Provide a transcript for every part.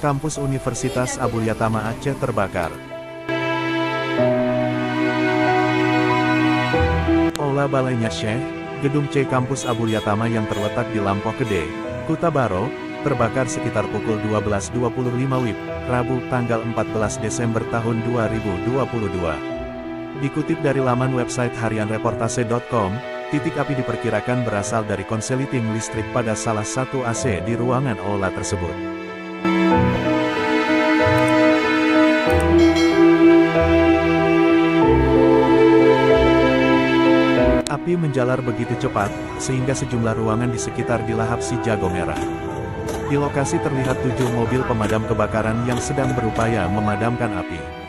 Kampus Universitas Abul Yatama Aceh terbakar. Aula Balainya Syekh, Gedung C Kampus Abul Yatama yang terletak di Lampoh Gede, Kuta Baro, terbakar sekitar pukul 12.25 WIB, Rabu, tanggal 14 Desember tahun 2022. Dikutip dari laman website harianreportase.com, titik api diperkirakan berasal dari konsleting listrik pada salah satu AC di ruangan aula tersebut. Api menjalar begitu cepat, sehingga sejumlah ruangan di sekitar dilahap si jago merah. Di lokasi terlihat 7 mobil pemadam kebakaran yang sedang berupaya memadamkan api.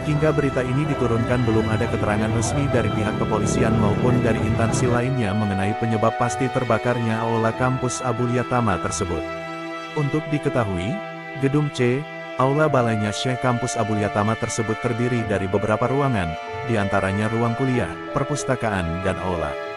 Hingga berita ini diturunkan belum ada keterangan resmi dari pihak kepolisian maupun dari instansi lainnya mengenai penyebab pasti terbakarnya aula kampus Abul Yatama tersebut. Untuk diketahui, Gedung C, Aula Balainya Syekh Kampus Abul Yatama tersebut terdiri dari beberapa ruangan, di antaranya ruang kuliah, perpustakaan, dan aula.